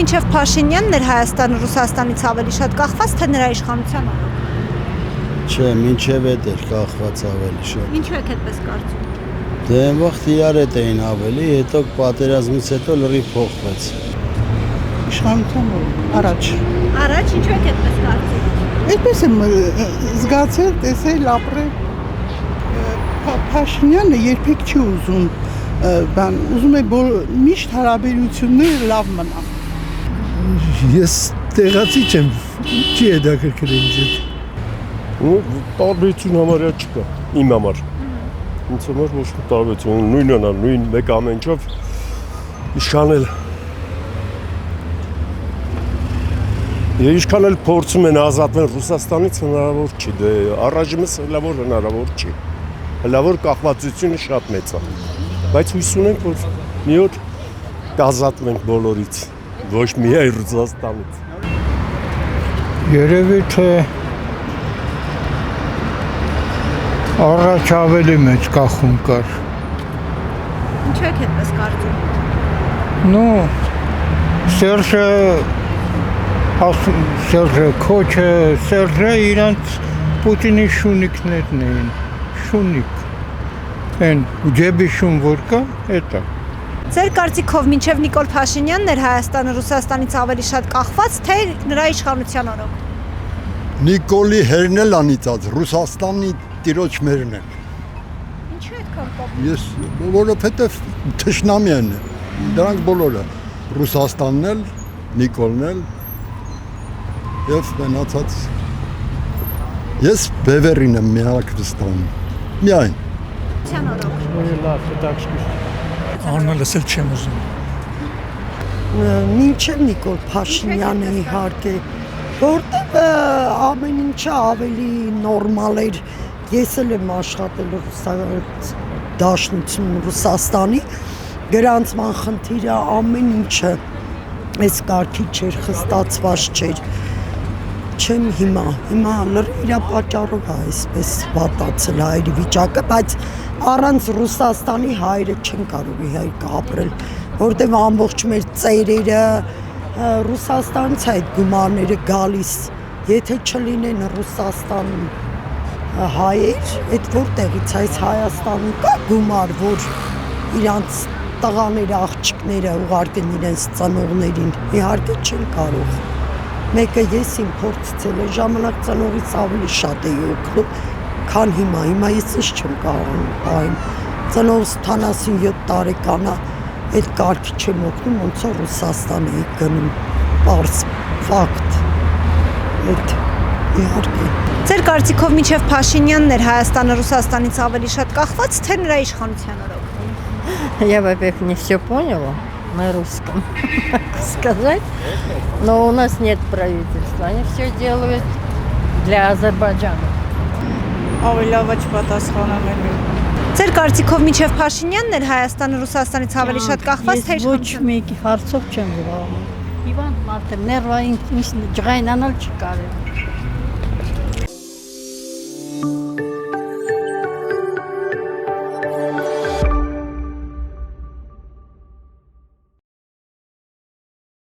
մինչև Փաշինյանն էր Հայաստանը Ռուսաստանից ավելի շատ կախված, թե նրա իշխանության օրոք։ Չէ, մինչև էդ էր կախված ավելի շատ։ Ինչու եք այդպես կարծում։ Դե այն վաղ իրար հետ էին ավելի, հետո պատերազմից հետո լրիվ փոխվեց։ Իշխանության առաջ։ Առաջ ինչու եք այդպես կարծում։ Այդպես եմ զգացել, տեսել, ապրել։ Փաշինյանը երբեք չի ուզում բան, ուզում է միշտ հարաբերությունները լավ մնան։ Ես տեղացի չեմ, չի հետաքրքրել ինձ հետ։ Տարբերություն համարյա չկա, իմ համար։ Ինձ համար ոչ մի տարբերություն, նույնն է, նույն մեկ ամենով իշխանել։ Եվ ինչքան էլ փորձում են ազատվել Ռուսաստանից հնարավոր չի, դե առայժմս հնարավոր չի։ Հնարավոր կախվածությունը շատ մեծ է։ Բայց հույս ունենք, որ մի օր կազատվենք բոլորից, ոչ միայն Ռուսաստանից։ Երևի թե առաջ ավելի մեծ կախում կար։ Ինչու եք այդպես կարծում։ Ну, Սերժը քոչը, Սերժը իրանց Պուտինի շունիկներն էին, շունիկ, են ջեբի շուն որ կա, էտա։ Ձեր կարծիքով մինչև Նիկոլ Փաշինյանն էր Հայաստանը Ռուսաստանից ավելի շատ կախված, թե նրա իշխանության օրոք։ Նիկոլի հերն էլ անիծած, Ռուսաստանի տիրոջ մերն են։ Ինչու այդքան կապ։ Ես որովհետև թշնամի են, դրանք բոլորը, Ռուսաստանն էլ, Նիկոլն էլ, և մնացած, ես բևերին եմ միակ վստահում, միայն։ Լավ, հետաքրքիր։ Անունը լսել չեմ ուզում։ Մինչև Նիկոլ Փաշինյանը իհարկե, որտեղ ամեն ինչը ավելի նորմալ էր, ես էլ եմ աշխատել Դաշնություն Ռուսաստանի, գրանցման խնդիրը ամեն ինչը այս կարգի չէր, խստացված չէր, չեմ հիմա իրա պատճառով է այսպես վատացել հայերի վիճակը, բայց առանց Ռուսաստանի հայերը չեն կարող իհարկե ապրել, որտեղ ամբողջ մեր ծերերը Ռուսաստանից այդ գումարները գալիս, եթե չլինեն Ռուսաստան հայեր, այդ որտեղից այս Հայաստանում կա գումար, որ իրանց տղաները, աղջիկները ուղարկեն իրենց ծնողներին, իհարկե չեն կարող։ Մեկը ես իմ փորձել եմ, ժամանակ ծնողից ավելի շատ էի օգնում, քան հիմա ես ինչ չեմ կարողանում, ծնողս 87 տարեկան է, այդ կարգի չեմ օգնում, ոնց որ Ռուսաստան էի գնում, պարզ, ֆակտ, այդ իհարկե։ Ձեր կարծիքով մինչև Փաշինյանն էր Հայաստանը Ռուսաստանից ավելի շատ կախված, թե նրա իշխանության օրոք։ Я, во-первых, не все поняла на русском сказать, но у нас нет правительства, они все делают для Азербайджана. Ավելավաճ պատասխանանելու։ Ձեր կարծիքով մինչև Փաշինյանն էր Հայաստանը Ռուսաստանից ավելի շատ կախված, թե Ոչ մեկի հարցով չեմ զբաղվում։ Իվան մարդը ներվային ջղայնանալ չի կարելի։